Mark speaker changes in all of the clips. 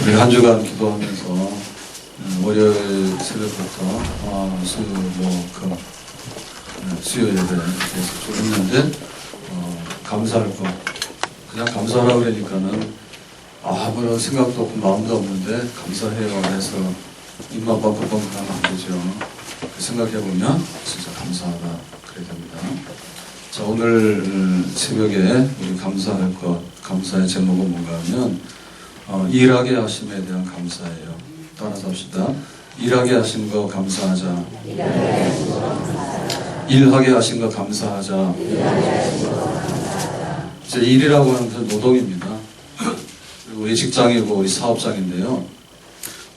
Speaker 1: 우리 한 주간 기도하면서 월요일 새벽부터 수요 예배 계속 쭉 했는데 감사할 거 그냥 감사하라고 그러니까는 아무런 생각도 없고 마음도 없는데 감사해요 해서 입만 뻥뻥뻥 하면 안 되죠. 생각해보면 진짜 감사하다 그래야 됩니다. 자, 오늘 새벽에 우리 감사할 것, 감사의 제목은 뭔가 하면 일하게 하심에 대한 감사예요. 따라서 합시다. 일하게 하신 거 감사하자. 일하게 하신 거 감사하자. 이제 일이라고 하는 것은 노동입니다. 그리고 우리 직장이고 우리 사업장인데요.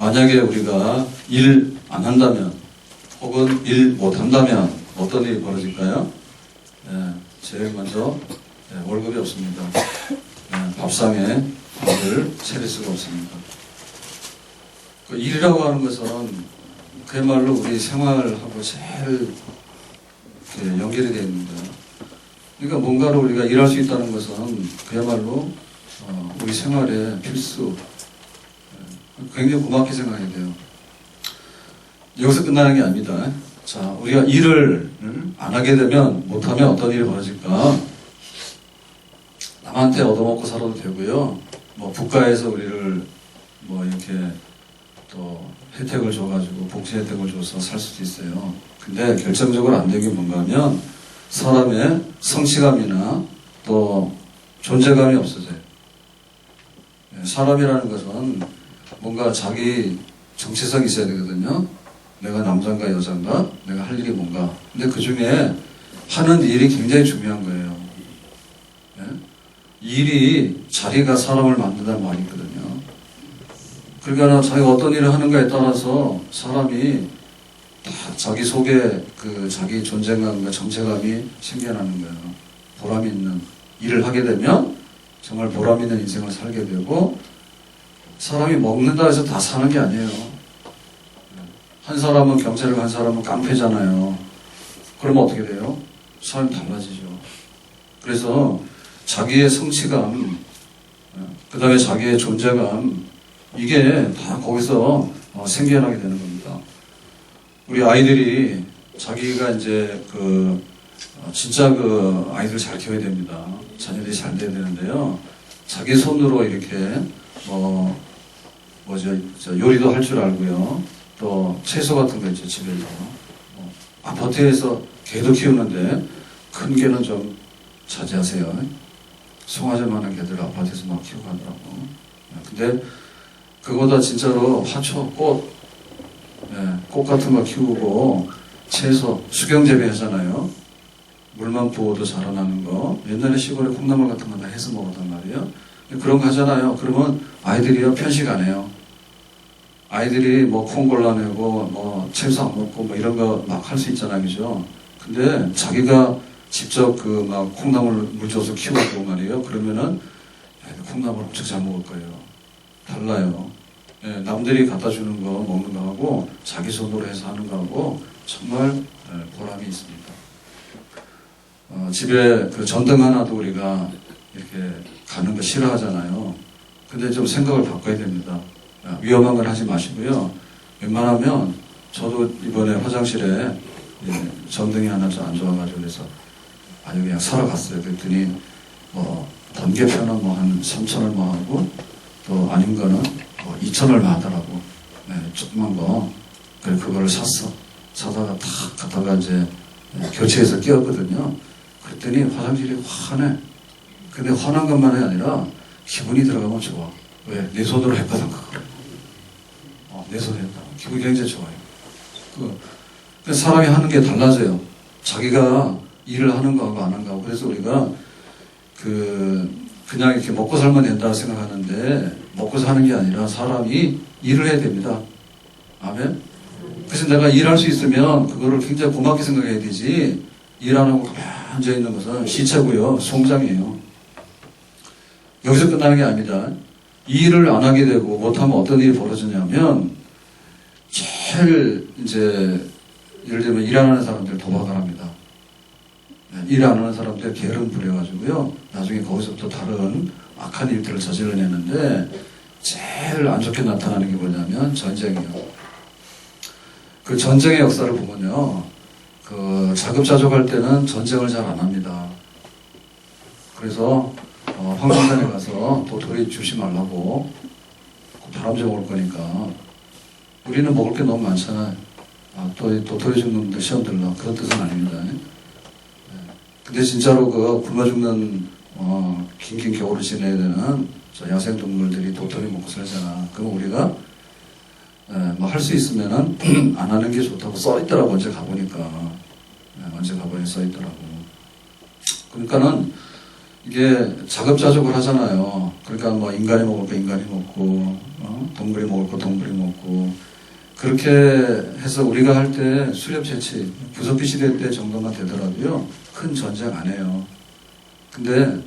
Speaker 1: 만약에 우리가 일 안 한다면 혹은 일 못 한다면 어떤 일이 벌어질까요? 제일 먼저 월급이 없습니다. 밥상에 밥을 차릴 수가 없습니다. 그 일이라고 하는 것은 그야말로 우리 생활하고 제일 연결이 되어 있는 거예요. 그러니까 뭔가를 우리가 일할 수 있다는 것은 그야말로 우리 생활의 필수, 굉장히 고맙게 생각해야 돼요. 여기서 끝나는 게 아닙니다. 자, 우리가 일을 안 하게 되면, 못하면 어떤 일이 벌어질까? 남한테 얻어먹고 살아도 되고요. 국가에서 우리를 이렇게 또 혜택을 줘가지고 복지 혜택을 줘서 살 수도 있어요. 근데 결정적으로 안 되는 게 뭔가 하면 사람의 성취감이나 또 존재감이 없어져요. 사람이라는 것은 뭔가 자기 정체성이 있어야 되거든요. 내가 남자인가 여자인가? 내가 할 일이 뭔가? 근데 그 중에 하는 일이 굉장히 중요한 거예요. 일이 자리가 사람을 만든다는 말이 있거든요. 그러니까 자기가 어떤 일을 하는가에 따라서 사람이 다 자기 속에 자기 존재감과 정체감이 생겨나는 거예요. 보람 있는 일을 하게 되면 정말 보람 있는 인생을 살게 되고, 사람이 먹는다 해서 다 사는 게 아니에요. 한 사람은 경찰이고 한 사람은 깡패잖아요. 그러면 어떻게 돼요? 사람이 달라지죠. 그래서 자기의 성취감, 그 다음에 자기의 존재감, 이게 다 거기서 생겨나게 되는 겁니다. 우리 아이들이 자기가 이제 진짜 아이들 잘 키워야 됩니다. 자녀들이 잘 돼야 되는데요. 자기 손으로 이렇게 요리도 할 줄 알고요. 또 채소 같은 거 있죠, 집에서. 아파트에서 개도 키우는데 큰 개는 좀 자제하세요. 송아지만한 개들 아파트에서 막 키우고 하더라고. 근데 그거보다 진짜로 화초, 꽃 같은 거 키우고 채소, 수경재배 하잖아요. 물만 부어도 자라나는 거. 옛날에 시골에 콩나물 같은 거 다 해서 먹었단 말이에요. 그런 거 하잖아요. 그러면 아이들이요, 편식 안 해요. 아이들이 콩 골라내고 채소 안 먹고 이런 거 막 할 수 있잖아요. 그죠? 근데 자기가 직접 콩나물 물 줘서 키우고 말이에요. 그러면은 콩나물 엄청 잘 먹을 거예요. 달라요. 남들이 갖다 주는 거 먹는 거 하고 자기 손으로 해서 하는 거 하고 정말 보람이 있습니다. 집에 전등 하나도 우리가 이렇게 가는 거 싫어하잖아요. 근데 좀 생각을 바꿔야 됩니다. 위험한 건 하지 마시고요. 웬만하면 저도 이번에 화장실에 전등이 하나 좀 안 좋아가지고 그래서 그냥 사러 갔어요. 그랬더니 번개표는 한 3,000원 하고 또 아닌 거는 2,000원 하더라고. 조그만 거. 그래 그거를 샀어. 사다가 탁 갖다가 이제 교체해서 끼웠거든요. 그랬더니 화장실이 환해. 근데 환한 것만이 아니라 기분이 들어가면 좋아. 왜? 내 손으로 했거든 그걸. 내 손으로 했다. 기분이 굉장히 좋아요. 사람이 하는 게 달라져요. 자기가 일을 하는 거하고 안 하는 거하고. 그래서 우리가 그냥 이렇게 먹고 살면 된다고 생각하는데 먹고 사는 게 아니라 사람이 일을 해야 됩니다. 아멘? 그래서 내가 일할 수 있으면 그거를 굉장히 고맙게 생각해야 되지, 일 안 하고 가만히 앉아있는 것은 시체고요. 송장이에요. 여기서 끝나는 게 아닙니다. 일을 안 하게 되고 못하면 어떤 일이 벌어지냐면 제일 예를 들면 일 안 하는 사람들 도박을 합니다. 일 안 하는 사람들 게으름 부려가지고요. 나중에 거기서부터 다른 악한 일들을 저질러내는데 제일 안 좋게 나타나는 게 뭐냐면 전쟁이요. 그 전쟁의 역사를 보면요. 그 자급자족할 때는 전쟁을 잘 안 합니다. 그래서 황금단에 가서 도토리 주시 말라고 다람쥐 먹을 거니까 우리는 먹을 게 너무 많잖아요. 또 도토리 죽는 놈들 시험 들러 그런 뜻은 아닙니다. 근데 진짜로 그 굶어 죽는 긴긴 겨울을 지내야 되는 저 야생 동물들이 도토리 먹고 살잖아. 그럼 우리가 뭐 할 수 있으면은 안 하는 게 좋다고 써 있더라고. 언제 가보니까 써 있더라고. 그러니까는 이게 자급자족을 하잖아요. 그러니까 뭐 인간이 먹을 거 인간이 먹고 동물이 먹을 거 동물이 먹고 그렇게 해서 우리가 할 때 수렵채취 구석기 시대 때 정도만 되더라도요 큰 전쟁 안 해요. 근데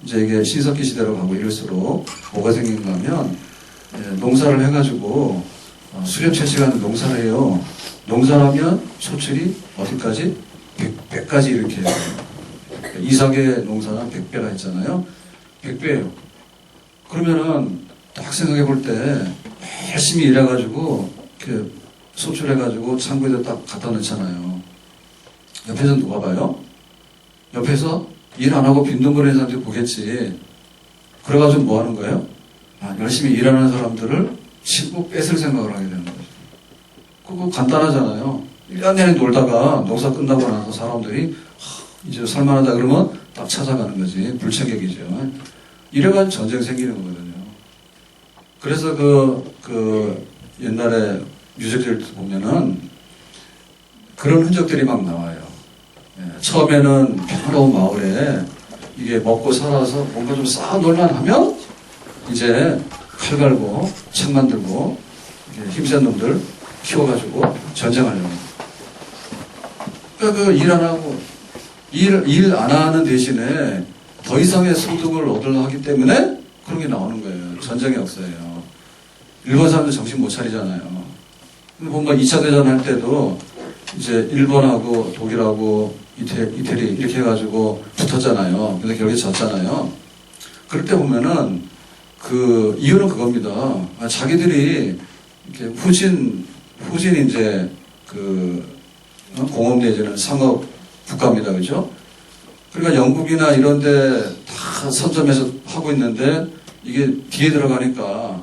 Speaker 1: 이제 이게 신석기 시대로 가고 이럴수록 뭐가 생긴가 하면 농사를 해가지고 수렵채취가 하는 농사를 해요. 농사하면 소출이 어디까지? 100까지 이렇게 해요. 이삭의 농사는 100배라 했잖아요. 100배예요. 그러면은 딱 생각해 볼 때 열심히 일해가지고 이렇게 소출해가지고 창고에다 딱 갖다 놓잖아요. 옆에서 누가 봐요? 옆에서 일 안 하고 빈둥거리는 사람들이 보겠지. 그래가지고 뭐 하는 거예요? 열심히 일하는 사람들을 치고 뺏을 생각을 하게 되는 거죠. 그거 간단하잖아요. 1년 내내 놀다가 농사 끝나고 나서 사람들이 이제 살만하다 그러면 딱 찾아가는 거지. 불체격이죠. 이래가지고 전쟁 생기는 거거든요. 그래서 그 옛날에 뮤직들 보면은 그런 흔적들이 막 나와요. 처음에는 평화로운 마을에 이게 먹고 살아서 뭔가 좀 쌓아 놀만 하면 이제 칼 갈고 창 만들고 힘센 놈들 키워가지고 전쟁하려고. 그러니까 그 일 안 하고 일 안 하는 대신에 더 이상의 소득을 얻으려 하기 때문에 그런 게 나오는 거예요. 전쟁의 역사예요. 일본 사람들 정신 못 차리잖아요. 뭔가 2차 대전 할 때도 이제 일본하고 독일하고 이태리 이렇게 해가지고 붙었잖아요. 근데 결국에 졌잖아요. 그럴 때 보면은 그 이유는 그겁니다. 자기들이 이렇게 후진 이제 그 공업 내지는 상업 국가입니다. 그죠? 그러니까 영국이나 이런 데 다 선점해서 하고 있는데 이게 뒤에 들어가니까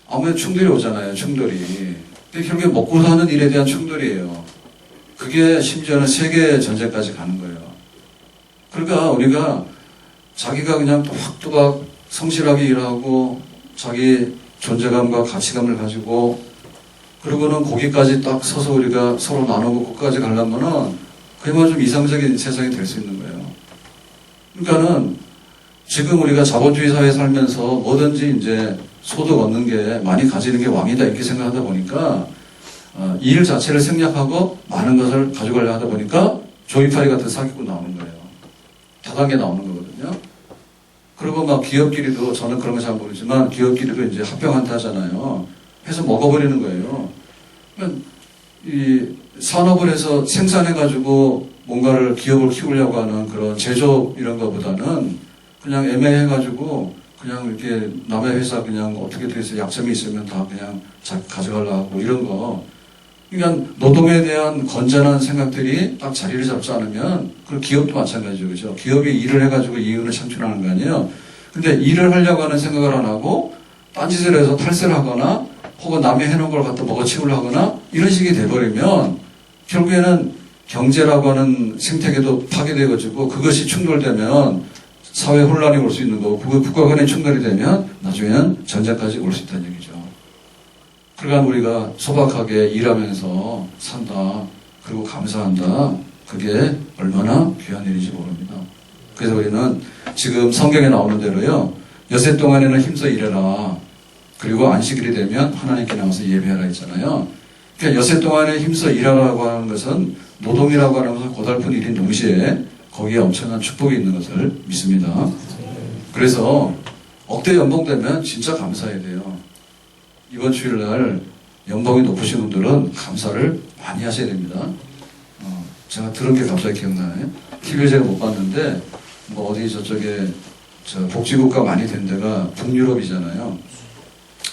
Speaker 1: 아무래도 충돌이 오잖아요. 충돌이. 근데 결국에 먹고 사는 일에 대한 충돌이에요. 그게 심지어는 세계 전쟁까지 가는 거예요. 그러니까 우리가 자기가 그냥 또박또박 성실하게 일하고 자기 존재감과 가치감을 가지고 그리고는 거기까지 딱 서서 우리가 서로 나누고 끝까지 가려면은 그야말로 좀 이상적인 세상이 될 수 있는 거예요. 그러니까는 지금 우리가 자본주의 사회에 살면서 뭐든지 이제 소득 얻는 게 많이 가지는 게 왕이다 이렇게 생각하다 보니까 이 일 자체를 생략하고 많은 것을 가져가려 하다 보니까 조이파리 같은 사기꾼 나오는 거예요. 다단계 나오는 거거든요. 그리고 막 기업끼리도 저는 그런 거 잘 모르지만 기업끼리도 이제 합병한다 하잖아요. 해서 먹어버리는 거예요. 그러니까 이 산업을 해서 생산해가지고 뭔가를 기업을 키우려고 하는 그런 제조업 이런 거보다는 그냥 애매해가지고 그냥 이렇게 남의 회사 그냥 어떻게 돼서 약점이 있으면 다 그냥 가져가려고 하고 이런 거. 그러니까 노동에 대한 건전한 생각들이 딱 자리를 잡지 않으면 그 기업도 마찬가지죠. 그죠? 기업이 일을 해가지고 이윤을 창출하는 거 아니에요. 근데 일을 하려고 하는 생각을 안 하고 딴짓을 해서 탈세를 하거나 혹은 남이 해놓은 걸 갖다 먹어치우려고 하거나 이런 식이 돼버리면 결국에는 경제라고 하는 생태계도 파괴되어지고 그것이 충돌되면 사회 혼란이 올 수 있는 거고 그 국가 간의 충돌이 되면 나중에는 전쟁까지 올 수 있다는 얘기죠. 그러니까 우리가 소박하게 일하면서 산다. 그리고 감사한다. 그게 얼마나 귀한 일인지 모릅니다. 그래서 우리는 지금 성경에 나오는 대로요. 여세 동안에는 힘써 일해라. 그리고 안식일이 되면 하나님께 나와서 예배하라 했잖아요. 그러니까 여세 동안에 힘써 일하라고 하는 것은 노동이라고 하는 것은 고달픈 일인 동시에 거기에 엄청난 축복이 있는 것을 믿습니다. 그래서 억대 연봉 되면 진짜 감사해야 돼요. 이번 주일날 연봉이 높으신 분들은 감사를 많이 하셔야 됩니다. 제가 들은 게 갑자기 기억나네. TV를 제가 못 봤는데 뭐 어디 저쪽에 저 복지국가 많이 된 데가 북유럽이잖아요.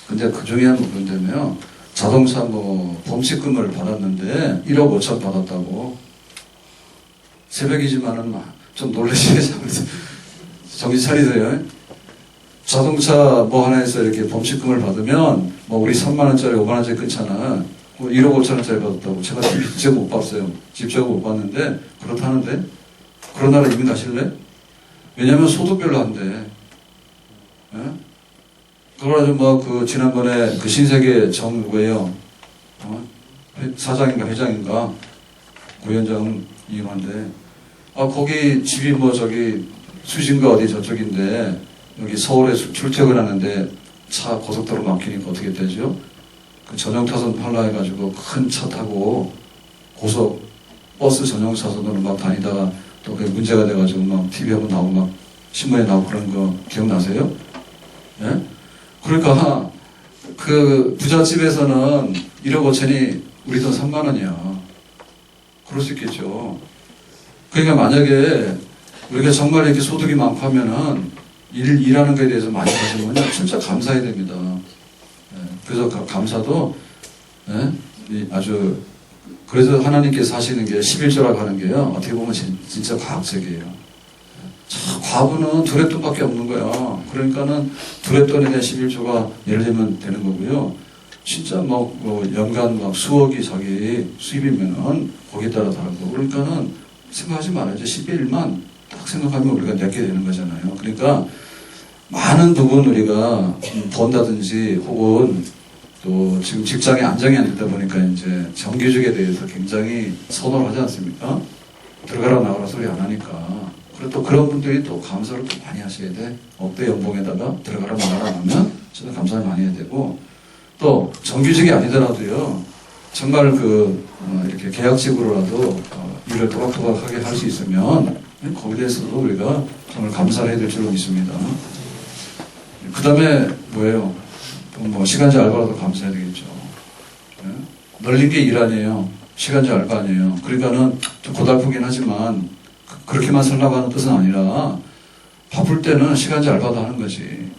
Speaker 1: 근데 그 중에 한 군데면요, 자동차 뭐 범칙금을 받았는데 1억 5천 받았다고. 새벽이지만은 좀 놀라시겠죠. 정신 차리세요. 자동차 뭐 하나에서 이렇게 범칙금을 받으면 뭐 우리 3만 원짜리 5만 원짜리 끊잖아. 1억 5천 원짜리 받았다고. 제가 직접 못 봤어요. 직접 못 봤는데 그렇다는데 그런 나라 이민 가실래? 왜냐면 소득별로 한대. 예? 그래가지고 뭐 그 지난번에 그 신세계 정 누구예요? 사장인가 회장인가 부위원장 이임한데 거기 집이 뭐 저기 수신가 어디 저쪽인데 여기 서울에 출퇴근하는데 차 고속도로 막히니까 어떻게 되죠? 그 전용타선 팔라 해가지고 큰 차 타고 고속 버스 전용차선으로 막 다니다가 또 그게 문제가 돼가지고 막 TV에 한번 나오고 막 신문에 나오고 그런 거 기억나세요? 예? 그러니까 그 부잣집에서는 1억 5천이 우리 돈 3만 원이야. 그럴 수 있겠죠. 그러니까 만약에 우리가 정말 이렇게 소득이 많고 하면은 일하는 거에 대해서 많이 하시면요 진짜 감사해야 됩니다. 예, 그래서 감사도 아주 그래서 하나님께서 하시는 게 11조라고 하는 게요 어떻게 보면 진짜 과학적이에요. 과부는 두렛돈밖에 없는 거야. 그러니까는 두렛돈에 대한 11조가 예를 들면 되는 거고요. 진짜 뭐 연간 막 수억이 자기 수입이면은 거기에 따라 다르고 그러니까는 생각하지 말아야죠. 11만 딱 생각하면 우리가 내게 되는 거잖아요. 그러니까 많은 부분 우리가 번다든지 혹은 또 지금 직장에 안정이 안 됐다 보니까 이제 정규직에 대해서 굉장히 선호를 하지 않습니까? 들어가라 나가라 소리 안 하니까. 그리고 또 그런 분들이 또 감사를 또 많이 하셔야 돼. 억대 연봉에다가 들어가라 나가라 하면 저도 감사를 많이 해야 되고 또 정규직이 아니더라도요. 정말 이렇게 계약직으로라도 일을 토박토박하게 할 수 있으면 거기에 대해서도 우리가 정말 감사를 해야 될 줄로 믿습니다. 그 다음에 뭐예요? 뭐 시간제 알바라도 감사해야 되겠죠. 네? 널린 게 일 아니에요. 시간제 알바 아니에요. 그러니까는 좀 고달프긴 하지만 그렇게만 살라고 하는 뜻은 아니라 바쁠 때는 시간제 알바도 하는 거지.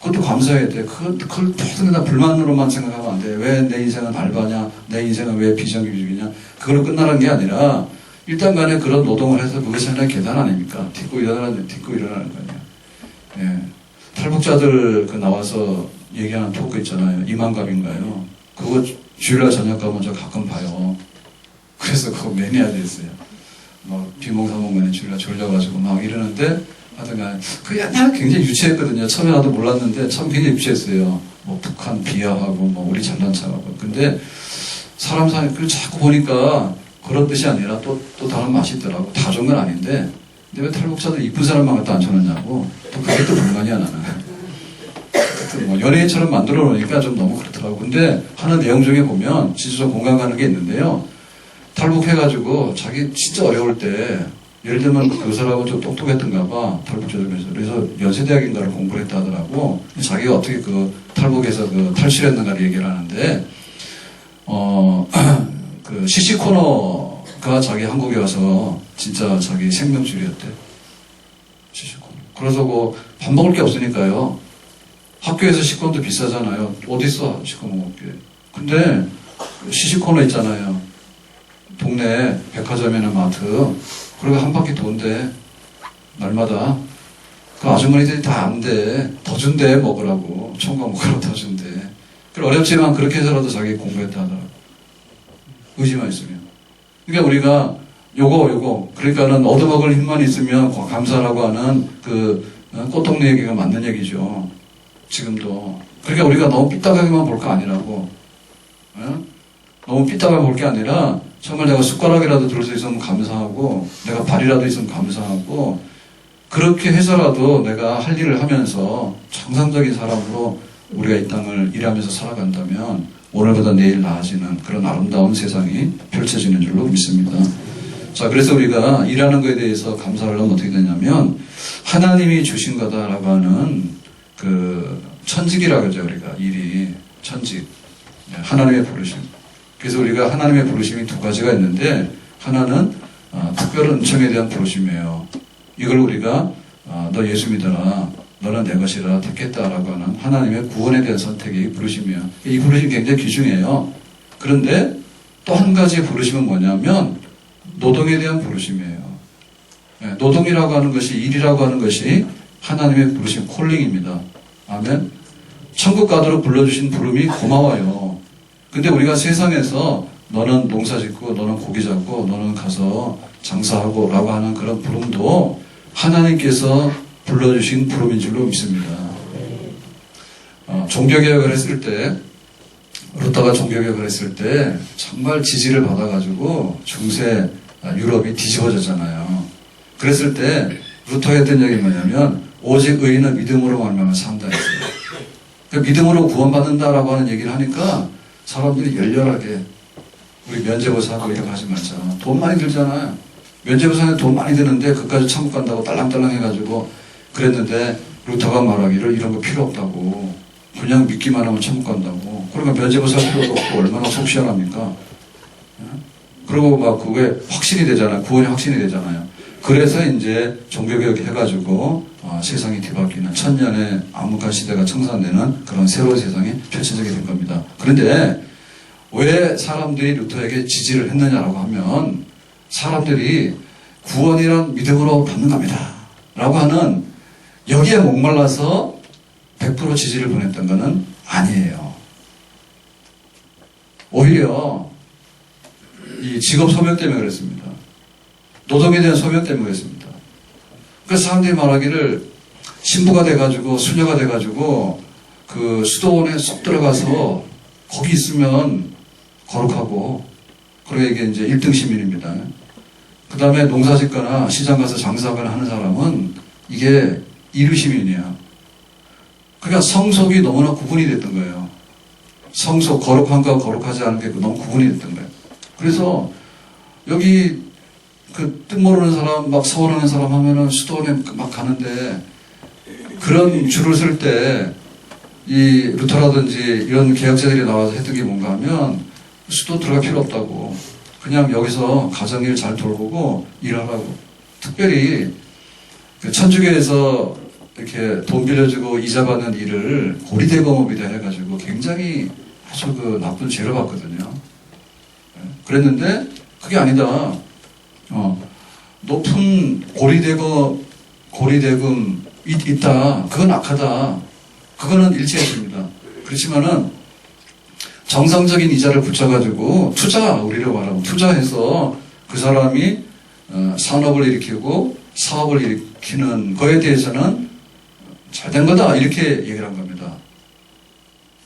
Speaker 1: 그것도 감사해야 돼. 그걸 모든 다 불만으로만 생각하면 안 돼. 왜 내 인생은 알바냐? 내 인생은 왜 비정규직이냐? 그걸로 끝나는 게 아니라 일단 간에 그런 노동을 해서 그것이 하나의 계단 아닙니까? 딛고 일어나는 거 아니야. 예. 탈북자들 나와서 얘기하는 토크 있잖아요. 이만갑인가요? 그거 주일날 저녁 가면 저 가끔 봐요. 그래서 그거 매니아 됐어요. 뭐 비몽사몽간에 주일날 졸려가지고 막 이러는데 하여튼간 그 옛날에 굉장히 유치했거든요. 처음에 나도 몰랐는데 참 굉장히 유치했어요. 뭐 북한 비하하고 뭐 우리 잘난 척하고. 근데 사람 사는 그 자꾸 보니까 그런 뜻이 아니라 또 다른 맛이 있더라고. 다 좋은 건 아닌데 근데 왜 탈북자들 이쁜 사람만 갖다 앉혀놨냐고. 또 그게 또 불만이야 나는. 뭐 연예인처럼 만들어 놓으니까 좀 너무 그렇더라고. 근데 하는 내용 중에 보면 진짜 좀 공감 가는 게 있는데요. 탈북해가지고 자기 진짜 어려울 때 예를 들면 그 사람은 좀 똑똑했던가 봐. 탈북자들에서. 그래서 연세대학인가를 공부를 했다 하더라고. 자기가 어떻게 탈북해서 탈출했는가를 얘기를 하는데 그 시시코너가 자기 한국에 와서 진짜 자기 생명줄이었대. 시시코너. 그래서 밥 먹을 게 없으니까요. 학교에서 식권도 비싸잖아요. 어딨어 식권 먹을 게. 근데 시시코너 있잖아요. 동네 백화점이나 마트. 그리고 한 바퀴 돈대. 날마다. 그 아주머니들이 다 안 돼. 더 준대 먹으라고. 총각 먹으라고 더 준대. 어렵지만 그렇게 해서라도 자기 공부했다 하더라고. 의지만 있으면. 그러니까 우리가 요거 그러니까는 얻어먹을 힘만 있으면 감사라고 하는 꽃동네 얘기가 맞는 얘기죠. 지금도. 그러니까 우리가 너무 삐딱하게만 볼 거 아니라고. 너무 삐딱하게 볼 게 아니라 정말 내가 숟가락이라도 들을 수 있으면 감사하고 내가 발이라도 있으면 감사하고 그렇게 해서라도 내가 할 일을 하면서 정상적인 사람으로 우리가 이 땅을 일하면서 살아간다면 오늘보다 내일 나아지는 그런 아름다운 세상이 펼쳐지는 줄로 믿습니다. 자, 그래서 우리가 일하는 것에 대해서 감사를 하면 어떻게 되냐면 하나님이 주신 거다라고 하는 천직이라고 하죠. 우리가 일이 천직. 하나님의 부르심. 그래서 우리가 하나님의 부르심이 두 가지가 있는데 하나는 특별한 은총에 대한 부르심이에요. 이걸 우리가 너 예수 믿어라. 너는 내 것이라 택했다라고 하는 하나님의 구원에 대한 선택이 부르심이에요. 이 부르심 굉장히 귀중해요. 그런데 또 한 가지 부르심은 뭐냐면 노동에 대한 부르심이에요. 노동이라고 하는 것이, 일이라고 하는 것이 하나님의 부르심, 콜링입니다. 아멘. 천국 가도록 불러주신 부름이 고마워요. 근데 우리가 세상에서 너는 농사 짓고 너는 고기 잡고 너는 가서 장사하고 라고 하는 그런 부름도 하나님께서 불러주신 부름인 줄로 믿습니다. 종교개혁을 했을 때, 루터가 종교개혁을 했을 때 정말 지지를 받아가지고 중세 유럽이 뒤집어졌잖아요. 그랬을 때 루터가 했던 얘기 뭐냐면 오직 의인은 믿음으로 말미암아 산다 했어요. 그러니까 믿음으로 구원받는다라고 하는 얘기를 하니까 사람들이 열렬하게 우리 면제부사하고 이렇게 하지 말자. 돈 많이 들잖아요. 면제부사는 돈 많이 드는데 그까지 천국 간다고 딸랑딸랑 해가지고 그랬는데 루터가 말하기를 이런 거 필요 없다고. 그냥 믿기만 하면 천국 간다고. 그러니까 면제부사 필요도 없고 얼마나 속 시원합니까? 그리고 막 그게 확신이 되잖아요. 구원이 확신이 되잖아요. 그래서 이제 종교개혁 해가지고 세상이 뒤바뀌는 천년의 암흑한 시대가 청산되는 그런 새로운 세상이 펼쳐지게 된 겁니다. 그런데 왜 사람들이 루터에게 지지를 했느냐라고 하면 사람들이 구원이란 믿음으로 받는 겁니다. 라고 하는 여기에 목말라서 100% 지지를 보냈던 것은 아니에요. 오히려 이 직업 소명 때문에 그랬습니다. 노동에 대한 소명 때문에 그랬습니다. 그래서 사람들이 말하기를 신부가 돼가지고 수녀가 돼가지고 그 수도원에 쏙 들어가서 거기 있으면 거룩하고 그러게 이게 이제 1등 시민입니다. 그 다음에 농사 짓거나 시장 가서 장사하거나 하는 사람은 이게 2류 시민이야. 그러니까 성속이 너무나 구분이 됐던 거예요. 성속, 거룩한가 거룩하지 않은 게 너무 구분이 됐던 거예요. 그래서 여기 그 뜻 모르는 사람, 막 서울하는 사람 하면은 수도원에 막 가는데 그런 줄을 쓸 때 이 루터라든지 이런 개혁자들이 나와서 했던 게 뭔가 하면 수도 들어갈 필요 없다고. 그냥 여기서 가정일 잘 돌보고 일하라고. 특별히 그 천주교에서 이렇게 돈 빌려주고 이자 받는 일을 고리대공업이다 해가지고 굉장히 아주 그 나쁜 죄를 받거든요. 그랬는데 그게 아니다. 높은 고리대금 있다. 그건 악하다. 그거는 일치했습니다. 그렇지만은 정상적인 이자를 붙여가지고 우리로 말하면 투자해서 그 사람이 산업을 일으키고 사업을 일으키는 거에 대해서는 잘된 거다 이렇게 얘기를 한 겁니다.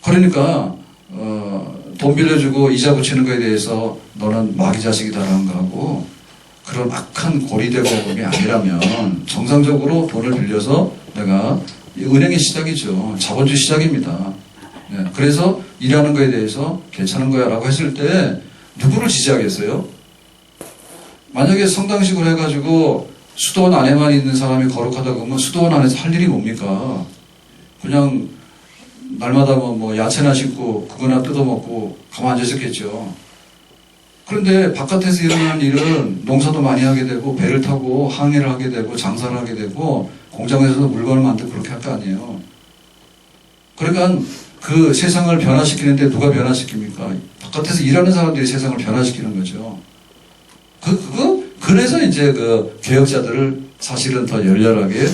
Speaker 1: 그러니까 돈 빌려주고 이자 붙이는 거에 대해서 너는 마귀 자식이다라는 거하고 그런 악한 고리대공업이 아니라면 정상적으로 돈을 빌려서 내가 은행의 시작이죠. 자본주의 시작입니다. 네, 그래서 일하는 거에 대해서 괜찮은 거야 라고 했을 때 누구를 지지하겠어요? 만약에 성당식으로 해가지고 수도원 안에만 있는 사람이 거룩하다 그러면 수도원 안에서 할 일이 뭡니까? 그냥 날마다 뭐 야채나 심고 그거나 뜯어먹고 가만 앉아 있었겠죠. 그런데 바깥에서 일어나는 일은 농사도 많이 하게 되고 배를 타고 항해를 하게 되고 장사를 하게 되고 공장에서도 물건을 만들고 그렇게 할 거 아니에요. 그러니까 그 세상을 변화시키는데 누가 변화시킵니까? 바깥에서 일하는 사람들이 세상을 변화시키는 거죠. 그래서 이제 그 개혁자들을 사실은 더 열렬하게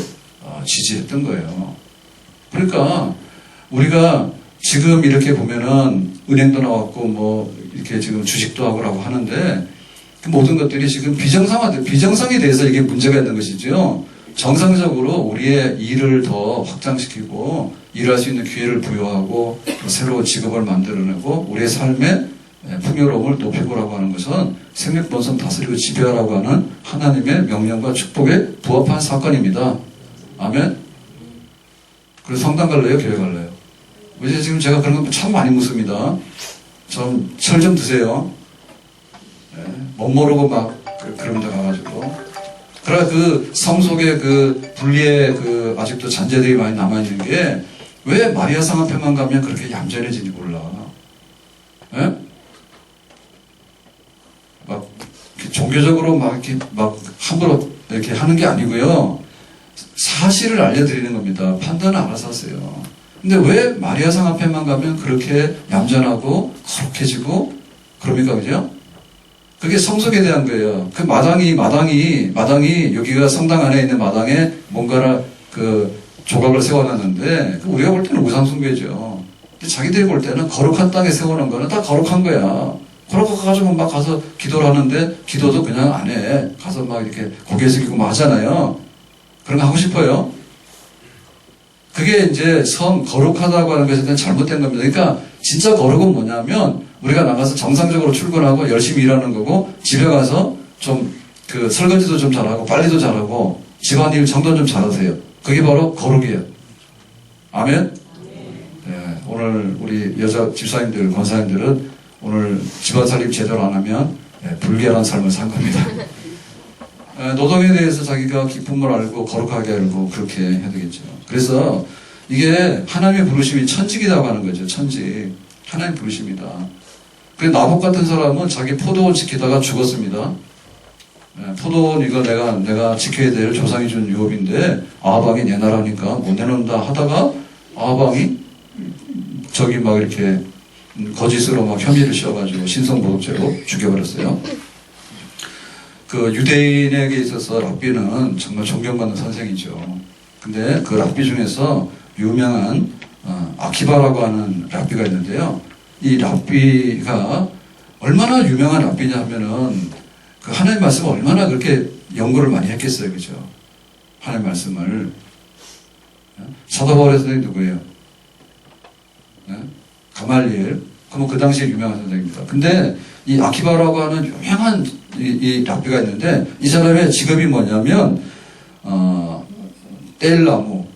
Speaker 1: 지지했던 거예요. 그러니까 우리가 지금 이렇게 보면은 은행도 나왔고 뭐 이렇게 지금 주식도 하고라고 하는데 그 모든 것들이 지금 비정상에 대해서 이게 문제가 있는 것이죠. 정상적으로 우리의 일을 더 확장시키고 일할 수 있는 기회를 부여하고 새로운 직업을 만들어내고 우리의 삶의 풍요로움을 높이고라고 하는 것은 생명 본성 다스리고 지배하라고 하는 하나님의 명령과 축복에 부합한 사건입니다. 아멘. 그래서 성당 갈래요? 교회 갈래요? 이제 지금 제가 그런 거 참 많이 묻습니다. 철 좀 드세요. 네, 못 모르고 막 그런 데 가가지고. 그러나 그 성속의 그 분리의 그 아직도 잔재들이 많이 남아있는 게 왜 마리아상 앞에만 가면 그렇게 얌전해지는지 몰라. 네? 막 종교적으로 막 이렇게 막 함부로 이렇게 하는 게 아니고요. 사실을 알려드리는 겁니다. 판단은 알아서 하세요. 근데 왜 마리아상 앞에만 가면 그렇게 얌전하고 거룩해지고 그럽니까? 그죠? 그게 성속에 대한 거예요. 그 마당이 여기가 성당 안에 있는 마당에 뭔가를 조각을 세워놨는데 우리가 볼 때는 우상숭배죠. 근데 자기들이 볼 때는 거룩한 땅에 세워놓은 거는 다 거룩한 거야. 그러고 막 가서 기도를 하는데 기도도 그냥 안 해. 가서 막 이렇게 고개 숙이고 막 하잖아요. 그런 거 하고 싶어요. 그게 이제 거룩하다고 하는 것에 대한 잘못된 겁니다. 그러니까 진짜 거룩은 뭐냐면 우리가 나가서 정상적으로 출근하고 열심히 일하는 거고 집에 가서 좀 설거지도 좀 잘하고 빨리도 잘하고 집안일 정돈 좀 잘하세요. 그게 바로 거룩이에요. 아멘? 네, 오늘 우리 여자 집사님들, 권사님들은 오늘 집안 살림 제대로 안 하면 불결한 삶을 산 겁니다. 노동에 대해서 자기가 기쁨을 알고 거룩하게 알고 그렇게 해야 되겠죠. 그래서 이게 하나님의 부르심이 천직이라고 하는 거죠. 천직. 하나님의 부르심이다. 그래서 나봇 같은 사람은 자기 포도원 지키다가 죽었습니다. 포도원 이거 내가 지켜야 될 조상이 준 유업인데 아하방이 내놔라니까 못 내놓는다 하다가 아하방이 저기 막 이렇게 거짓으로 막 혐의를 씌워가지고 신성모독죄로 죽여버렸어요. 그 유대인에게 있어서 랍비는 정말 존경받는 선생이죠. 근데 그 랍비 중에서 유명한 아키바라고 하는 랍비가 있는데요. 이 랍비가 얼마나 유명한 랍비냐 하면은 그 하나님 말씀을 얼마나 그렇게 연구를 많이 했겠어요. 그죠? 하나님 말씀을. 사도 바울의 선생님 누구예요? 가말리엘. 그럼 그 당시에 유명한 선생입니다. 근데 이 아키바라고 하는 유명한 이 랍비가 있는데 이 사람의 직업이 뭐냐면 뗄나무.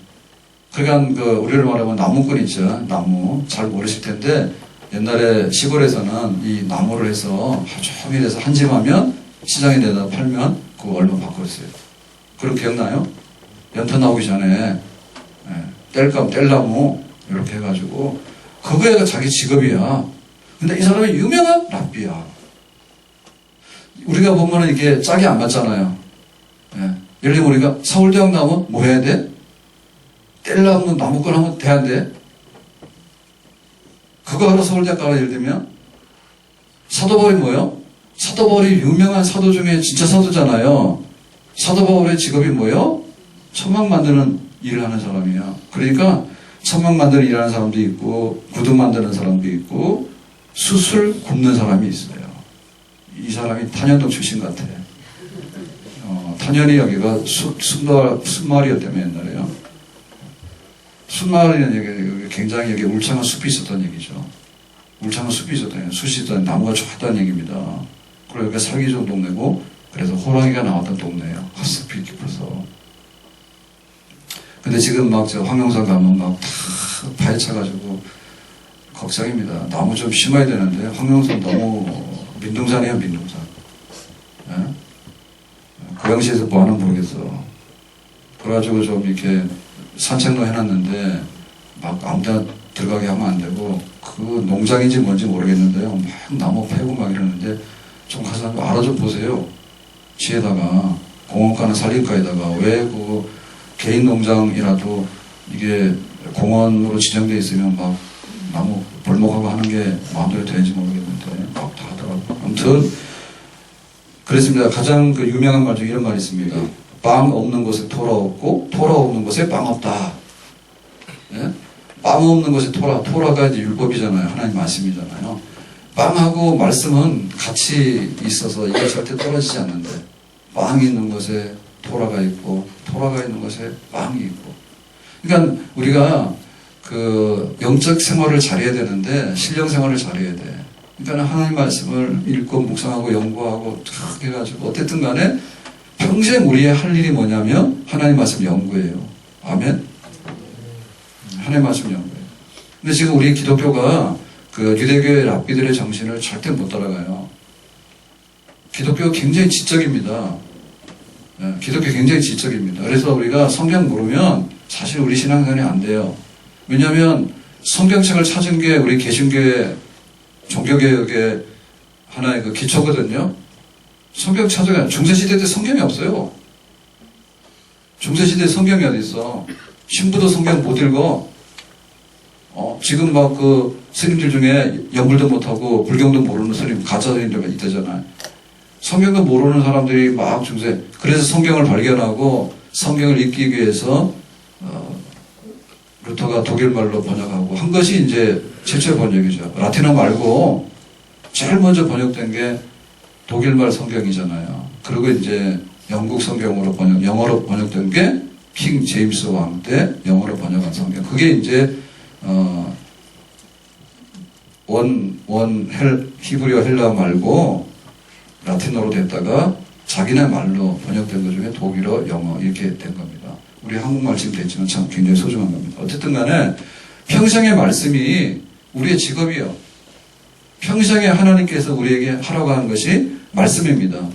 Speaker 1: 그러니까 우리를 말하면 나무꾼 있죠. 나무. 잘 모르실 텐데 옛날에 시골에서는 이 나무를 해서 하루 종일 해서 한 짐 하면 시장에 내다 팔면 그거 얼마 받고 있어요. 그럼 기억나요? 연탄 나오기 전에 뗄나무 이렇게 해가지고 그거가 자기 직업이야. 근데 이 사람이 유명한 랍비야. 우리가 보면은 이게 짝이 안 맞잖아요. 예를 들면 우리가 서울대학 나오면 뭐 해야 돼? 뗄나무 나무꾼 하면 돼, 안 돼? 그거 하러 서울대학 가라 예를 들면 사도 바울이 뭐예요? 사도 바울이 유명한 사도 중에 진짜 사도잖아요. 사도 바울의 직업이 뭐예요? 천막 만드는 일을 하는 사람이야. 그러니까 천막 만드는 일을 하는 사람도 있고 구두 만드는 사람도 있고 숯을 굽는 사람이 있어요. 이 사람이 탄현동 출신 같아. 탄현이 여기가 숯마을이었다며 옛날에요. 숯마을이라는 얘기가 굉장히 여기 울창한 숲이 있었던 얘기죠. 울창한 숲이 있었던 얘기, 숯이 있던 나무가 좋았다는 얘기입니다. 그리고 여기가 살기 좋은 동네고 그래서 호랑이가 나왔던 동네예요. 숲이 깊어서. 근데 지금 막 저 황룡산 가면 막 다 파헤쳐가지고 걱정입니다. 나무 좀 심어야 되는데 황룡산 너무 민둥산이에요, 민둥산. 고양시에서 뭐 하나 모르겠어. 그래가지고 좀 이렇게 산책로 해놨는데 막 아무데나 들어가게 하면 안 되고 그 농장인지 뭔지 모르겠는데요. 막 나무 패고 막 이러는데 좀 가서 알아 좀 보세요. 지에다가 공원가나 산림가에다가 왜 그 개인 농장이라도 이게 공원으로 지정되어 있으면 막 나무 벌목하고 하는 게 마음대로 되는지 모르겠는데 막 다 하더라고요. 아무튼 그랬습니다. 가장 그 유명한 말 중에 이런 말이 있습니다. 빵 없는 곳에 토라 없고 토라 없는 곳에 빵 없다. 예? 빵 없는 곳에 토라가 이제 율법이잖아요. 하나님 말씀이잖아요. 빵하고 말씀은 같이 있어서 이게 절대 떨어지지 않는데 빵이 있는 곳에 토라가 있고 토라가 있는 곳에 빵이 있고. 그러니까 우리가 그 영적 생활을 잘해야 되는데 신령 생활을 잘해야 돼. 그러니까 하나님 말씀을 읽고 묵상하고 연구하고 탁 해가지고 어쨌든 간에 평생 우리의 할 일이 뭐냐면 하나님 말씀 연구예요. 아멘? 하나님 말씀 연구예요. 근데 지금 우리 기독교가 그 유대교의 랍비들의 정신을 절대 못 따라가요. 기독교가 굉장히 지적입니다. 기독교 굉장히 지적입니다. 그래서 우리가 성경 모르면 사실 우리 신앙생활이 안 돼요. 왜냐하면 성경책을 찾은 게 우리 개신교의 종교개혁의 하나의 그 기초거든요. 성경 찾아가 중세시대 때 성경이 없어요. 중세시대에 성경이 어디 있어? 신부도 성경 못 읽어. 지금 막 그 스님들 중에 연불도 못하고 불경도 모르는 스님, 가짜 스님들 있다잖아요. 성경도 모르는 사람들이 막 중세, 그래서 성경을 발견하고 성경을 읽기 위해서 루터가 독일말로 번역하고 한 것이 이제 최초의 번역이죠. 라틴어 말고 제일 먼저 번역된 게 독일말 성경이잖아요. 그리고 이제 영국 성경으로 영어로 번역된 게 킹 제임스 왕 때 영어로 번역한 성경. 그게 이제 히브리어 헬라 말고 라틴어로 됐다가 자기네 말로 번역된 것 중에 독일어, 영어 이렇게 된 겁니다. 우리 한국말 지금 됐지만 참 굉장히 소중한 겁니다. 어쨌든 간에 평생의 말씀이 우리의 직업이요. 평생에 하나님께서 우리에게 하라고 하는 것이 말씀입니다.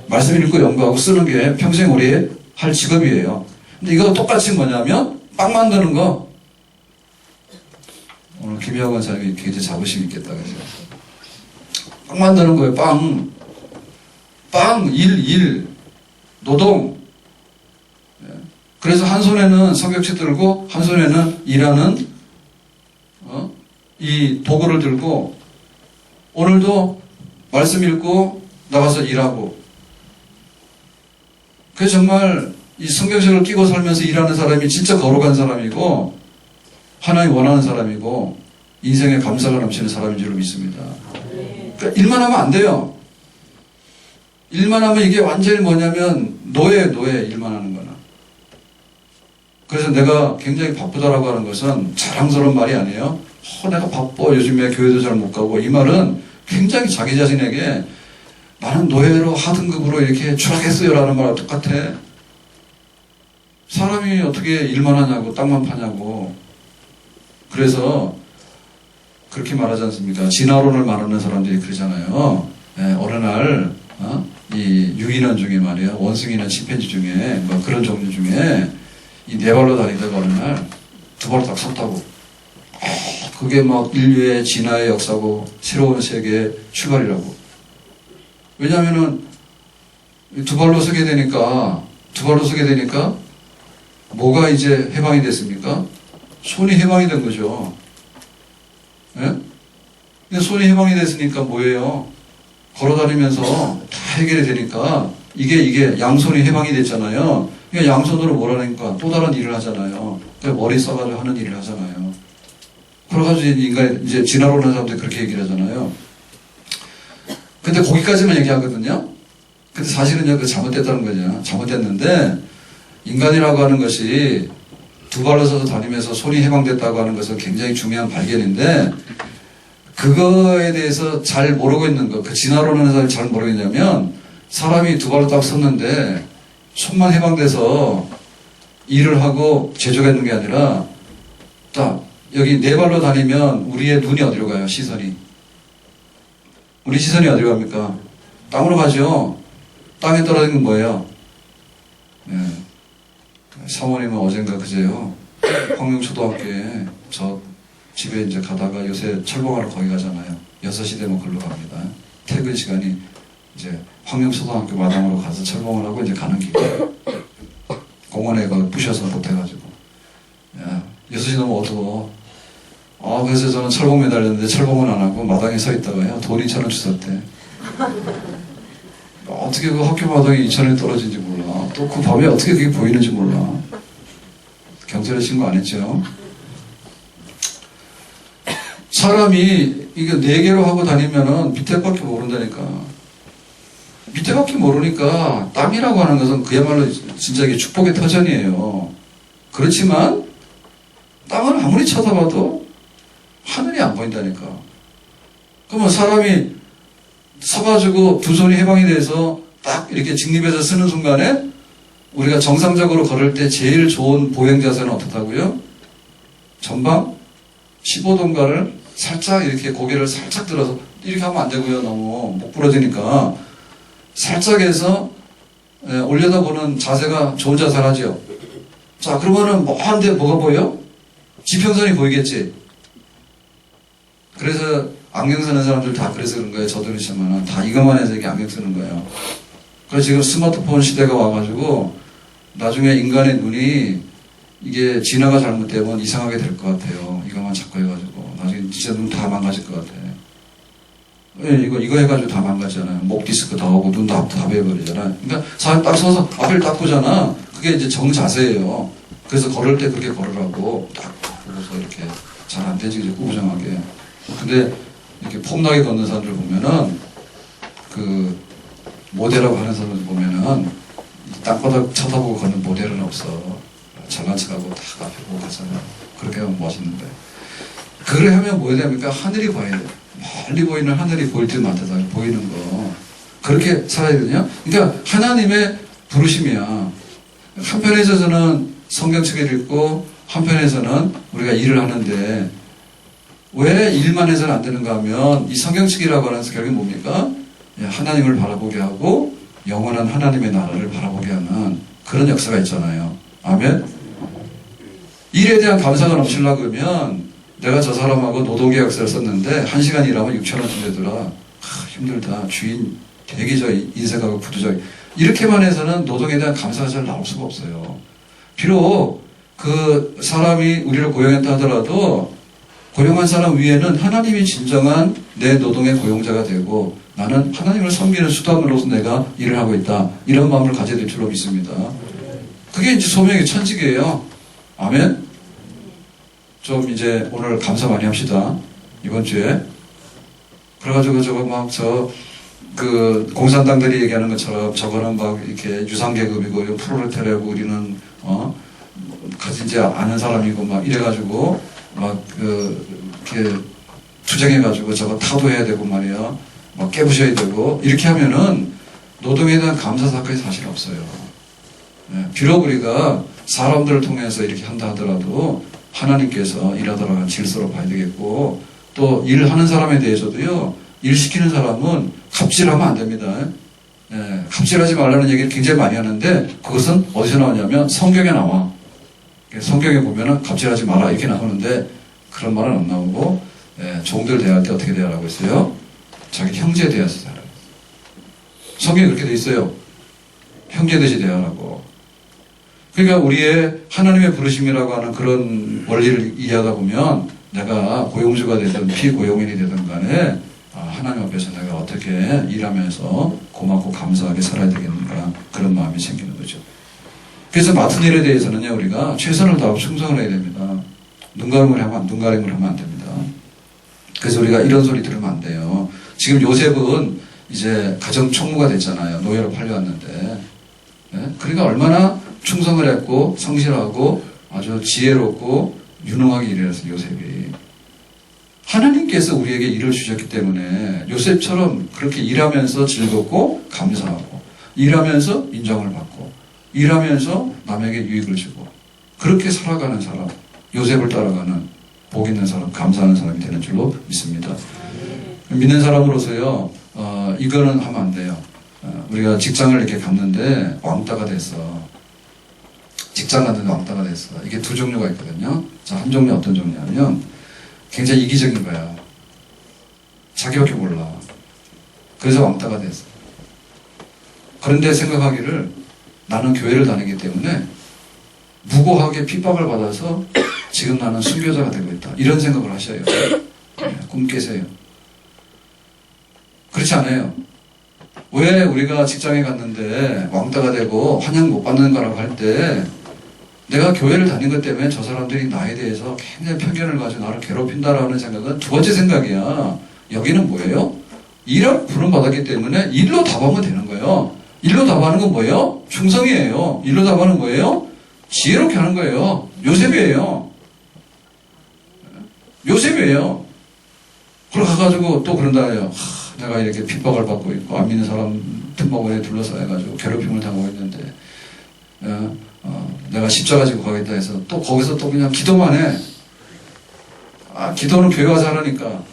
Speaker 1: 말씀 읽고 연구하고 쓰는 게 평생 우리의 할 직업이에요. 근데 이거 똑같이 뭐냐면 빵 만드는 거. 오늘 김희아 권사님이 굉장히 자부심 있겠다. 그죠? 빵 만드는 거예요. 빵, 일, 노동. 그래서 한 손에는 성경책 들고 한 손에는 일하는 이 도구를 들고 오늘도 말씀 읽고 나가서 일하고. 그래서 정말 이 성경책을 끼고 살면서 일하는 사람이 진짜 거룩한 사람이고 하나님 원하는 사람이고 인생에 감사가 넘치는 사람인 줄로 믿습니다. 그러니까 일만 하면 안 돼요. 일만 하면 이게 완전히 뭐냐면 노예 일만 하는 거나. 그래서 내가 굉장히 바쁘다라고 하는 것은 자랑스러운 말이 아니에요. 내가 바빠. 요즘에 교회도 잘 못 가고. 이 말은 굉장히 자기 자신에게 나는 노예로 하등급으로 이렇게 추락했어요 라는 말과 똑같아. 사람이 어떻게 일만 하냐고 땅만 파냐고. 그래서 그렇게 말하지 않습니까? 진화론을 말하는 사람들이 그러잖아요. 어느 날 이 유인원 중에 말이야 원숭이나 침팬지 중에 뭐 그런 종류 중에 이 네 발로 다니다가 어느 날 두 발로 딱 섰다고. 그게 막 인류의 진화의 역사고 새로운 세계의 출발이라고. 왜냐하면은 두 발로 서게 되니까 뭐가 이제 해방이 됐습니까? 손이 해방이 된 거죠. 예? 근데 손이 해방이 됐으니까 뭐예요? 걸어다니면서 다 해결이 되니까 이게 양손이 해방이 됐잖아요. 그러니까 양손으로 몰아내니까 또 다른 일을 하잖아요. 그러니까 머리 써가지고 하는 일을 하잖아요. 그래가지고 인간 이제 진화론 하는 사람들이 그렇게 얘기를 하잖아요. 근데 거기까지만 얘기하거든요. 근데 사실은요, 그 잘못됐다는 거죠. 잘못됐는데 인간이라고 하는 것이 두 발로 서서 다니면서 손이 해방됐다고 하는 것은 굉장히 중요한 발견인데 그거에 대해서 잘 모르고 있는 거, 그 진화론하는 사람이 잘 모르고 있냐면 사람이 두 발로 딱 섰는데 손만 해방돼서 일을 하고 제조했는 게 아니라 딱 여기 네 발로 다니면 우리의 눈이 어디로 가요? 시선이. 우리 시선이 어디로 갑니까? 땅으로 가죠. 땅에 떨어진 건 뭐예요? 네. 사모님은 어젠가 그제요. 황룡초등학교에 저 집에 이제 가다가 요새 철봉하러 거기 가잖아요. 6시 되면 글로 갑니다. 퇴근 시간이 이제 황룡초등학교 마당으로 가서 철봉을 하고 이제 가는 길이에요. 공원에 가 부셔서 못해가지고. 야, 6시 너무 어두워. 그래서 저는 철봉 매달렸는데 철봉은 안 하고 마당에 서 있다가요. 돈 2,000원 주셨대. 어떻게 그 학교 마당에 2,000원이 떨어진지 몰라. 또 그 밤에 어떻게 그게 보이는지 몰라. 경찰에 신고 안 했죠. 사람이 이게 4개로 하고 다니면은 밑에밖에 모른다니까. 밑에밖에 모르니까 땅이라고 하는 것은 그야말로 진짜 이게 축복의 터전이에요. 그렇지만 땅을 아무리 쳐다봐도 하늘이 안 보인다니까. 그러면 사람이 서가지고 두 손이 해방이 돼서 딱 이렇게 직립해서 쓰는 순간에 우리가 정상적으로 걸을 때 제일 좋은 보행 자세는 어떻다고요? 전방 15도인가를 살짝 이렇게 고개를 살짝 들어서 이렇게 하면 안 되고요. 너무 목 부러지니까 살짝 해서 올려다보는 자세가 좋은 자세를 하죠. 자, 그러면은 한데 뭐가 보여? 지평선이 보이겠지. 그래서 안경 쓰는 사람들 다 그래서 그런 거예요. 저도 그렇지만 다 이것만 해서 이게 안경 쓰는 거예요. 그래서 지금 스마트폰 시대가 와가지고 나중에 인간의 눈이 이게 진화가 잘못되면 이상하게 될 것 같아요. 이거만 자꾸 해가지고. 나중에 진짜 눈 다 망가질 것 같아. 예, 이거 해가지고 다 망가지잖아요. 목 디스크 다 오고 눈 다 베어버리잖아요. 그러니까 사람 딱 서서 앞을 딱 보잖아. 그게 이제 정자세예요. 그래서 걸을 때 그렇게 걸으라고 딱 보고서 이렇게 잘 안 되지, 꾸부정하게. 근데 이렇게 폼나게 걷는 사람들 보면은 그 모델하고 하는 사람들 보면은 땅바닥 쳐다보고 걷는 모델은 없어. 잘난 척하고 딱 앞에 보고 가잖아요. 그렇게 하면 멋있는데. 그래 하면 뭐 해야 됩니까? 하늘이 보여야 돼. 멀리 보이는 하늘이 보일 때 많다. 보이는 거. 그렇게 살아야 되냐? 그러니까 하나님의 부르심이야. 한편에서는 성경책을 읽고 한편에서는 우리가 일을 하는데 왜 일만 해서는 안 되는가 하면 이 성경책이라고 하는 결국이 뭡니까? 하나님을 바라보게 하고 영원한 하나님의 나라를 바라보게 하는 그런 역사가 있잖아요. 아멘? 일에 대한 감사가 넘치려고 그러면 내가 저 사람하고 노동계약서를 썼는데 1시간 일하면 6,000원 준대더라. 힘들다. 주인 되게 저 인색하고 부두적. 이렇게만 해서는 노동에 대한 감사가 잘 나올 수가 없어요. 비록 그 사람이 우리를 고용했다 하더라도 고용한 사람 위에는 하나님이 진정한 내 노동의 고용자가 되고 나는 하나님을 섬기는 수단으로서 내가 일을 하고 있다. 이런 마음을 가져야 될 줄로 믿습니다. 그게 이제 소명의 천직이에요. 아멘? 좀 이제 오늘 감사 많이 합시다. 이번 주에. 그래가지고 저거 막 그 공산당들이 얘기하는 것처럼 저거는 막 이렇게 유상계급이고 프롤레타리아고 우리는 같이 이제 아는 사람이고 막 이래가지고 막 이렇게 투쟁해가지고 저거 타도해야 되고 말이야. 막 깨부셔야 되고 이렇게 하면은 노동에 대한 감사 사건이 사실 없어요. 네, 비록 우리가 사람들을 통해서 이렇게 한다 하더라도 하나님께서 일하도록 한 질서로 봐야 되겠고 또 일하는 사람에 대해서도요. 일 시키는 사람은 갑질하면 안 됩니다. 네, 갑질하지 말라는 얘기를 굉장히 많이 하는데 그것은 어디서 나오냐면 성경에 나와. 성경에 보면은 갑질하지 마라 이렇게 나오는데 그런 말은 안 나오고 종들 대할 때 어떻게 대하라고 했어요? 자기 형제 대해서 대하라고. 성경에 그렇게 돼 있어요. 형제 대시 대하라고. 그러니까 우리의 하나님의 부르심이라고 하는 그런 원리를 이해하다 보면 내가 고용주가 되든 피고용인이 되든 간에 하나님 앞에서 내가 어떻게 일하면서 고맙고 감사하게 살아야 되겠는가 그런 마음이 생기는 거죠. 그래서 맡은 일에 대해서는요 우리가 최선을 다하고 충성을 해야 됩니다. 눈가림을 하면 안 됩니다. 그래서 우리가 이런 소리 들으면 안 돼요. 지금 요셉은 이제 가정 총무가 됐잖아요. 노예로 팔려왔는데 그러니까 얼마나 충성을 했고 성실하고 아주 지혜롭고 유능하게 일해서 요셉이 하나님께서 우리에게 일을 주셨기 때문에 요셉처럼 그렇게 일하면서 즐겁고 감사하고 일하면서 인정을 받고 일하면서 남에게 유익을 주고 그렇게 살아가는 사람 요셉을 따라가는 복 있는 사람 감사하는 사람이 되는 줄로 믿습니다. 믿는 사람으로서요 이거는 하면 안 돼요. 우리가 직장을 이렇게 갔는데 왕따가 됐어. 직장 갔는데 왕따가 됐어. 이게 두 종류가 있거든요. 자, 한 종류 어떤 종류냐면 굉장히 이기적인 거야. 자기밖에 몰라. 그래서 왕따가 됐어. 그런데 생각하기를 나는 교회를 다니기 때문에 무고하게 핍박을 받아서 지금 나는 순교자가 되고 있다. 이런 생각을 하셔요. 꿈 깨세요. 그렇지 않아요. 왜 우리가 직장에 갔는데 왕따가 되고 환영 못 받는 거라고 할 때 내가 교회를 다닌 것 때문에 저 사람들이 나에 대해서 굉장히 편견을 가지고 나를 괴롭힌다라는 생각은 두 번째 생각이야. 여기는 뭐예요? 일을 부름받았기 때문에 일로 답하면 되는 거예요. 일로 답하는 건 뭐예요? 충성이에요. 일로 답하는 거예요? 지혜롭게 하는 거예요. 요셉이에요. 요셉이에요. 그러고 가가지고 또 그런다 해요. 내가 이렇게 핍박을 받고 있고 안 믿는 사람 틈바구니에 둘러싸여가지고 괴롭힘을 당하고 있는데 내가 십자가 지고 가겠다 해서 또 거기서 또 그냥 기도만 해. 기도는 교회 와서 하라니까.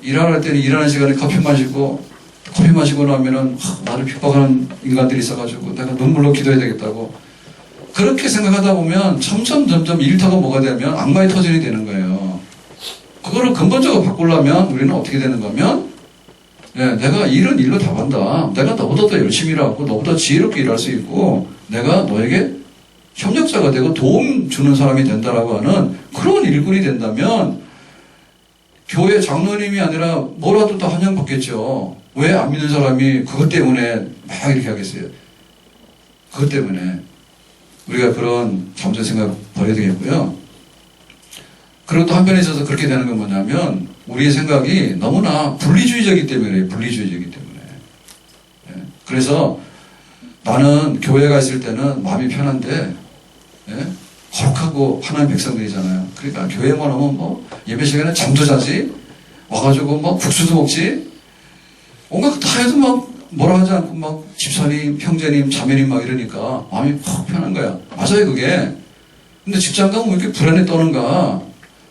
Speaker 1: 일할 때는 일하는 시간에 커피 마시고 나면은 나를 핍박하는 인간들이 있어가지고 내가 눈물로 기도해야 되겠다고 그렇게 생각하다 보면 점점 일터가 뭐가 되면 악마의 터전이 되는 거예요. 그거를 근본적으로 바꾸려면 우리는 어떻게 되는 거면 내가 일은 일로 답한다. 내가 너보다 더 열심히 일하고 너보다 지혜롭게 일할 수 있고 내가 너에게 협력자가 되고 도움 주는 사람이 된다라고 하는 그런 일꾼이 된다면 교회 장로님이 아니라 뭐라도 다 환영받겠죠. 왜 안 믿는 사람이 그것 때문에 막 이렇게 하겠어요? 그것 때문에 우리가 그런 잠재 생각 버려야 되겠고요. 그리고 또 한편에 있어서 그렇게 되는 건 뭐냐면 우리의 생각이 너무나 분리주의적이기 때문에 분리주의적이기 때문에. 예? 그래서 나는 교회가 있을 때는 마음이 편한데 예? 거룩하고 하나님 백성들이잖아요. 그러니까 교회만 오면 뭐 예배 시간에 잠도 자지 와가지고 뭐 국수도 먹지 온갖 다 해도 막 뭐라 하지 않고 막 집사님, 형제님, 자매님 막 이러니까 마음이 퍽 편한 거야. 맞아요 그게. 근데 직장 가면 왜 이렇게 불안에 떠는가?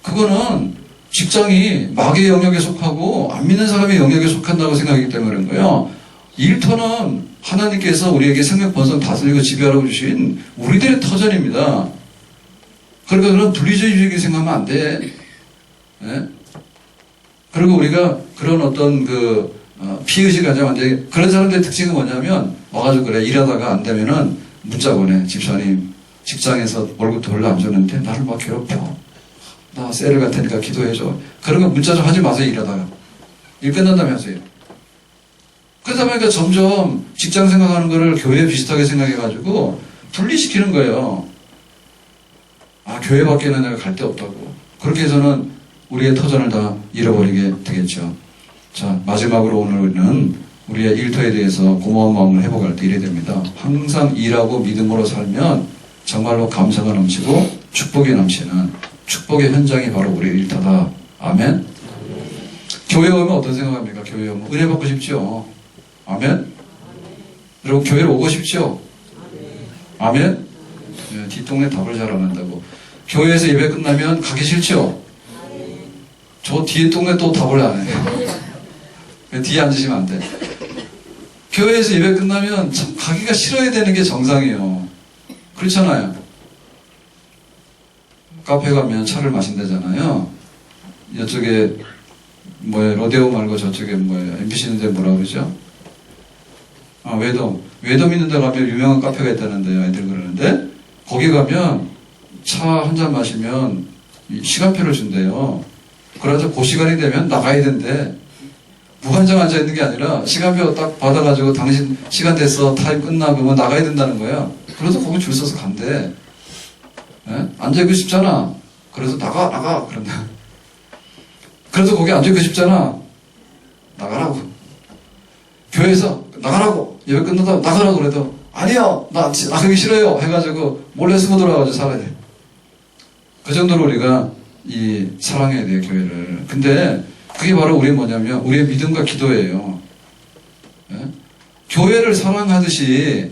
Speaker 1: 그거는 직장이 마귀의 영역에 속하고 안 믿는 사람의 영역에 속한다고 생각하기 때문에 그런 거예요. 일터는 하나님께서 우리에게 생명 번성 다스리고 지배하라고 주신 우리들의 터전입니다. 그러니까 그런 분리주의적인 생각하면 안 돼. 예? 그리고 우리가 그런 어떤 피의식 가지면 안 돼. 그런 사람들의 특징은 뭐냐면 와가지고 그래 일하다가 안 되면은 문자 보내. 집사님 직장에서 월급도 별로 안 줬는데 나를 막 괴롭혀. 나 셀을 갈 테니까 기도해줘. 그런 거 문자 좀 하지 마세요 일하다가. 일 끝난다면서요. 그러다 보니까 점점 직장 생각하는 거를 교회 비슷하게 생각해가지고 분리시키는 거예요. 아, 교회밖에는 내가 갈 데 없다고. 그렇게 해서는 우리의 터전을 다 잃어버리게 되겠죠. 자, 마지막으로 오늘은 우리의 일터에 대해서 고마운 마음을 회복할 때 이래야 됩니다. 항상 일하고 믿음으로 살면 정말로 감사가 넘치고 축복이 넘치는 축복의 현장이 바로 우리의 일터다. 아멘? 교회 오면 어떤 생각합니까? 교회 오면 은혜 받고 싶죠? 아멘? 여러분 교회로 오고 싶죠? 아멘? 네, 뒷동네 답을 잘 안 한다고. 교회에서 예배 끝나면 가기 싫죠? 저 뒤에 동네 또 답을 안 해. 뒤에 앉으시면 안 돼. 교회에서 예배 끝나면 참 가기가 싫어야 되는 게 정상이에요. 그렇잖아요. 카페 가면 차를 마신다잖아요. 이쪽에 로데오 말고 저쪽에 MBC 있는데 뭐라 그러죠? 아, 외돔 있는 데 가면 유명한 카페가 있다는데요. 애들 그러는데 거기 가면 차 한 잔 마시면 시간표를 준대요. 그래서 그 시간이 되면 나가야 된대. 무한정 앉아 있는 게 아니라 시간표 딱 받아가지고 당신 시간 됐어 타임 끝나고 뭐 나가야 된다는 거야. 그래서 거기 줄 서서 간대. 예? 앉아있고 싶잖아. 그래서 나가 그런다. 그래서 거기 앉아있고 싶잖아. 나가라고. 교회에서 나가라고. 예배 끝나다 나가라고 그래도 아니요 나 나가기 싫어요 해가지고 몰래 숨어 들어가가지고 살아야 돼. 그 정도로 우리가 사랑해야 돼요 교회를. 근데 그게 바로 우리 뭐냐면 우리의 믿음과 기도예요. 예? 교회를 사랑하듯이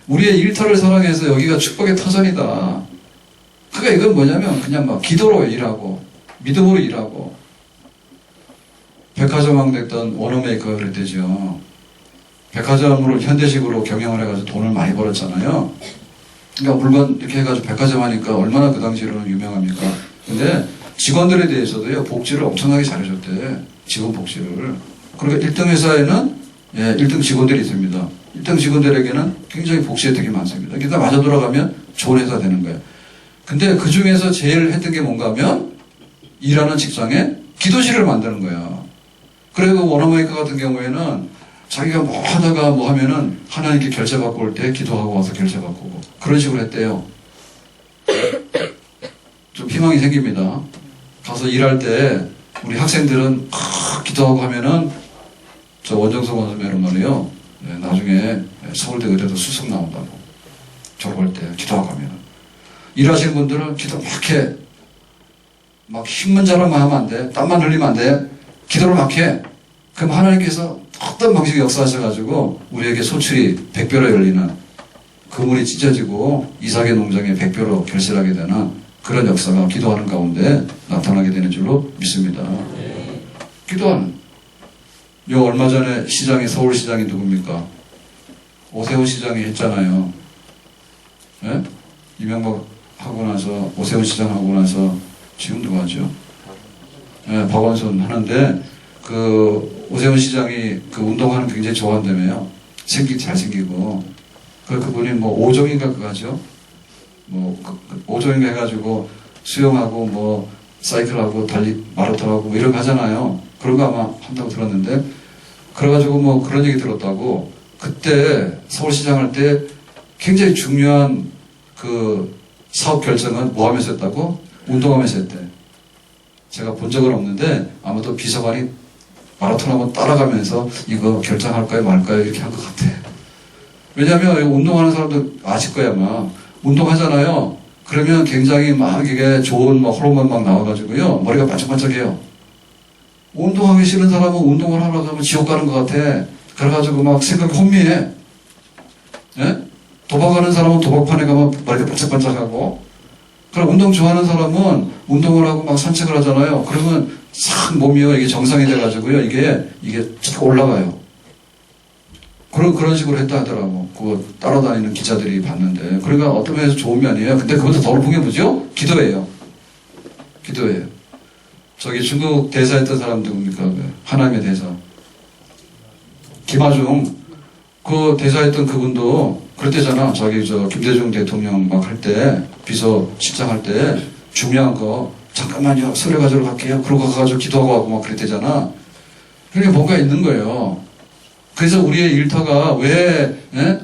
Speaker 1: 우리의 일터를 사랑해서 여기가 축복의 터전이다. 그러니까 이건 뭐냐면 그냥 막 기도로 일하고 믿음으로 일하고. 백화점 왕됐던 워너메이커가 그랬대죠. 백화점으로 현대식으로 경영을 해가지고 돈을 많이 벌었잖아요. 그러니까 물건 이렇게 해가지고 백화점 하니까 얼마나 그 당시로는 유명합니까? 근데 직원들에 대해서도요 복지를 엄청나게 잘해줬대. 직원 복지를. 그러니까 1등 회사에는 1등 직원들이 있습니다. 1등 직원들에게는 굉장히 복지 혜택이 많습니다. 그러니까 맞아 돌아가면 좋은 회사 되는 거예요. 근데 그 중에서 제일 했던 게 뭔가 하면 일하는 직장에 기도실을 만드는 거야. 그리고 워너메이커 같은 경우에는 자기가 뭐 하다가 뭐 하면은 하나님께 결제 받고 올 때 기도하고 와서 결제 받고 오고 그런 식으로 했대요. 좀 희망이 생깁니다. 가서 일할 때 우리 학생들은 기도하고 하면은 저 원정석 원수매는 말이에요. 나중에 서울대 의대도 수석 나온다고. 졸업할 때 기도하고 하면은. 일하시는 분들은 기도 막 해. 막 힘만 자랑만 하면 안 돼. 땀만 흘리면 안 돼. 기도를 막 해. 그럼 하나님께서 어떤 방식의 역사하셔가지고 우리에게 소출이 100배로 열리는 그물이 찢어지고 이삭의 농장에 100배로 결실하게 되는 그런 역사가 기도하는 가운데 나타나게 되는 줄로 믿습니다. 기도하는. 요 얼마 전에 시장이 서울시장이 누굽니까? 오세훈 시장이 했잖아요. 예? 이명박 하고 나서 오세훈 시장 하고 나서 지금 누가 하죠? 예, 박원순 하는데 그 오세훈 시장이 그 운동하는 거 굉장히 좋아한다며요. 잘생기고. 그분이 뭐 5종인가 그거 하죠? 뭐 5조인가 해가지고 수영하고 뭐 사이클하고 마라톤하고 뭐 이런 거 하잖아요. 그런 거 아마 한다고 들었는데, 그래가지고 뭐 그런 얘기 들었다고. 그때 서울시장 할 때 굉장히 중요한 그 사업 결정은 뭐 하면서 했다고? 운동하면서 했대. 제가 본 적은 없는데 아마도 비서관이 마라톤 한번 따라가면서 이거 결정할까요 말까요 이렇게 한 것 같아. 왜냐하면 운동하는 사람도 아실 거야 아마. 운동하잖아요. 그러면 굉장히 막 이게 좋은 막 호르몬 막 나와가지고요 머리가 반짝반짝해요. 운동하기 싫은 사람은 운동을 하려고 하면 지옥 가는 것 같아. 그래가지고 막 생각이 혼미해. 예? 도박하는 사람은 도박판에 가면 머리가 반짝반짝하고, 그럼 운동 좋아하는 사람은 운동을 하고 막 산책을 하잖아요. 그러면 싹 몸이요 이게 정상이 돼가지고요 이게 쫙 올라가요. 그런 식으로 했다 하더라고. 그거 따라다니는 기자들이 봤는데. 그러니까 어떤 면에서 좋은 면이에요. 근데 그것도 더 높은 게 뭐죠? 기도예요. 기도예요. 저기 중국 대사했던 사람 누굽니까? 하나님의 대사. 김하중. 그 대사했던 그분도 그랬대잖아. 자기 김대중 대통령 막 할 때, 비서실장 할 때, 중요한 거, 잠깐만요. 서류 가지러 갈게요. 그러고 가가지고 기도하고 하고 막 그랬대잖아. 그러니까 뭔가 있는 거예요. 그래서 우리의 일터가 왜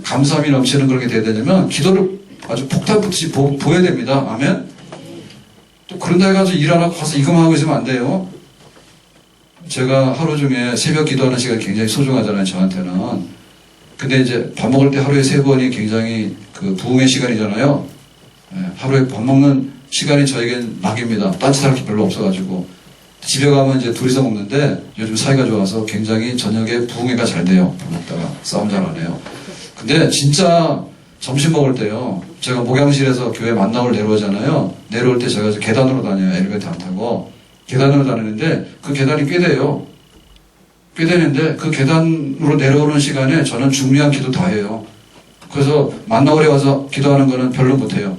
Speaker 1: 감사함이 넘치는 그렇게 돼야 되냐면 기도를 아주 폭탄 붙이 보여야 됩니다. 아멘. 또 그런다 해가지고 일 안 하고 가서 이것만 하고 있으면 안 돼요. 제가 하루 중에 새벽 기도하는 시간이 굉장히 소중하잖아요. 저한테는. 근데 이제 밥 먹을 때 하루에 3번이 굉장히 그 부흥의 시간이잖아요. 하루에 밥 먹는 시간이 저에겐 낙입니다. 딴짓할 게 별로 없어가지고. 집에 가면 이제 둘이서 먹는데 요즘 사이가 좋아서 굉장히 저녁에 부흥회가 잘 돼요. 밥 먹다가 싸움 잘 안 해요. 근데 진짜 점심 먹을 때요. 제가 목양실에서 교회 만남을 내려오잖아요. 내려올 때 제가 계단으로 다녀요. 엘리베이터 안 타고. 계단으로 다니는데 그 계단이 꽤 돼요. 꽤 되는데 그 계단으로 내려오는 시간에 저는 중요한 기도 다 해요. 그래서 만나오래 와서 기도하는 거는 별로 못해요.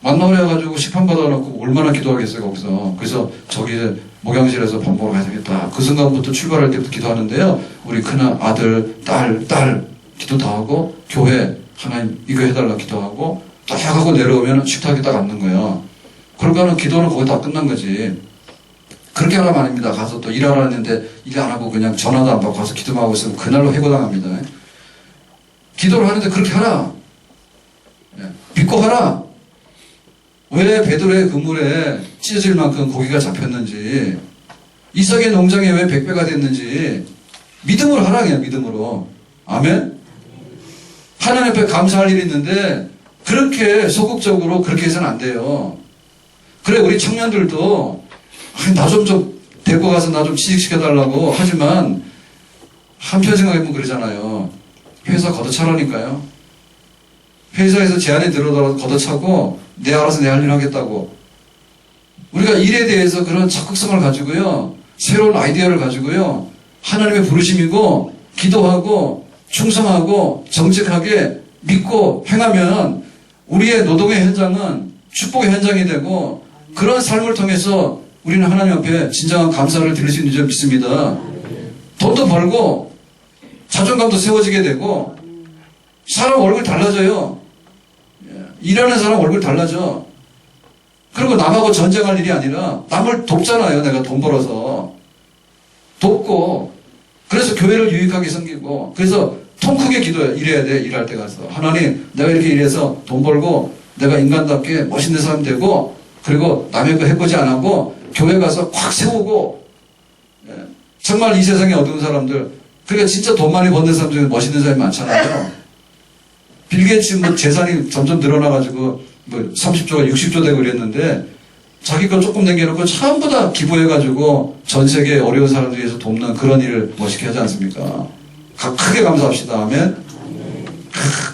Speaker 1: 만나오래 해가지고 시판 받아놓고 얼마나 기도하겠어요 거기서. 그래서 저기 목양실에서 밥 먹으러 가야 되겠다. 그 순간부터 출발할 때부터 기도하는데요. 우리 큰 아들, 딸 기도 다 하고 교회 하나님 이거 해달라 기도하고 딱 하고 내려오면 식탁에 딱 앉는 거예요. 그러니까는 기도는 거기 다 끝난 거지. 그렇게 하라면 아닙니다. 가서 또 일하러 했는데 일 안 하고 그냥 전화도 안 받고 가서 기도만 하고 있으면 그날로 해고당합니다. 기도를 하는데 그렇게 하라. 믿고 하라. 왜 베드로의 그물에 찢어질 만큼 고기가 잡혔는지, 이삭의 농장에 왜 100배가 됐는지 믿음으로 하라. 그냥 믿음으로. 아멘. 하나님 앞에 감사할 일이 있는데 그렇게 소극적으로 그렇게 해서는 안 돼요. 그래 우리 청년들도 나 좀 데리고 가서 나 좀 취직시켜달라고 하지만 한편 생각해보면 그러잖아요. 회사 걷어차라니까요. 회사에서 제안이 들어오더라도 걷어차고 내 알아서 내 할 일 하겠다고. 우리가 일에 대해서 그런 적극성을 가지고요. 새로운 아이디어를 가지고요. 하나님의 부르심이고 기도하고 충성하고 정직하게 믿고 행하면 우리의 노동의 현장은 축복의 현장이 되고 그런 삶을 통해서 우리는 하나님 앞에 진정한 감사를 드릴 수 있는 줄 믿습니다. 돈도 벌고 자존감도 세워지게 되고 사람 얼굴 달라져요. 일하는 사람 얼굴 달라져. 그리고 남하고 전쟁할 일이 아니라 남을 돕잖아요. 내가 돈 벌어서 돕고 그래서 교회를 유익하게 섬기고 그래서 통 크게 기도해. 일해야 돼. 일할 때 가서 하나님 내가 이렇게 일해서 돈 벌고 내가 인간답게 멋있는 사람 되고 그리고 남의 거 해보지 안 하고 교회 가서 콱 세우고 정말 이 세상에 어두운 사람들 그러니까 진짜 돈 많이 버는 사람 중에 멋있는 사람이 많잖아요. 빌 게이츠 뭐 재산이 점점 늘어나가지고 뭐 30조가 60조 되고 그랬는데 자기 거 조금 남겨놓고 전부 다 기부해가지고 전 세계 어려운 사람들 위해서 돕는 그런 일을 멋있게 하지 않습니까? 크게 감사합시다. 아멘.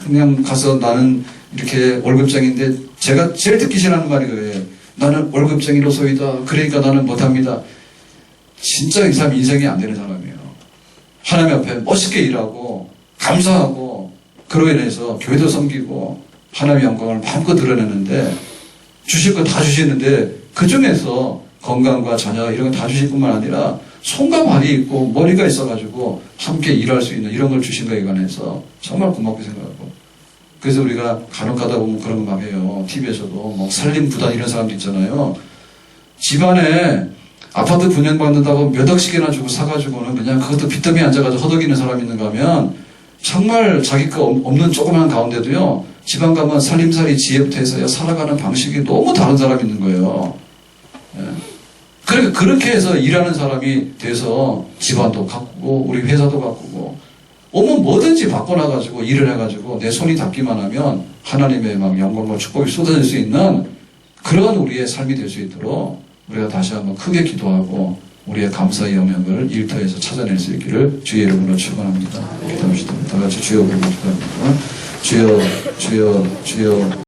Speaker 1: 그냥 가서 나는 이렇게 월급쟁이인데 제가 제일 듣기 싫어하는 말이 그거예요. 나는 월급쟁이로소이다. 그러니까 나는 못합니다. 진짜 이 사람 인생이 안 되는 사람이에요. 하나님 앞에 멋있게 일하고 감사하고 그로 인해서 교회도 섬기고 하나님의 영광을 마음껏 드러내는데 주실 거 다 주시는데 그 중에서 건강과 자녀 이런 거 다 주실 뿐만 아니라 손과 발이 있고 머리가 있어가지고 함께 일할 수 있는 이런 걸 주신 거에 관해서 정말 고맙게 생각하고 그래서 우리가 간혹 가다 보면 그런 거 막 해요. TV에서도 뭐 산림부단 이런 사람도 있잖아요. 집안에 아파트 분양받는다고 몇 억씩이나 주고 사가지고는 그냥 그것도 빚더미에 앉아가지고 허덕이는 사람이 있는가 하면 정말 자기 거 없는 조그만 가운데도요. 집안 가면 살림살이 지혜부터 해서 살아가는 방식이 너무 다른 사람이 있는 거예요. 예. 그러니까 그렇게 해서 일하는 사람이 돼서 집안도 가꾸고 우리 회사도 가꾸고 오면 뭐든지 바꿔놔가지고 일을 해가지고 내 손이 닿기만 하면 하나님의 막 영광과 축복이 쏟아질 수 있는 그런 우리의 삶이 될 수 있도록 우리가 다시 한번 크게 기도하고 우리의 감사의 영역을 일터에서 찾아낼 수 있기를 주의 이름으로 축원합니다. 기도합시다. 다 같이 주여 부르고 기도합니다. 주여 주여 주여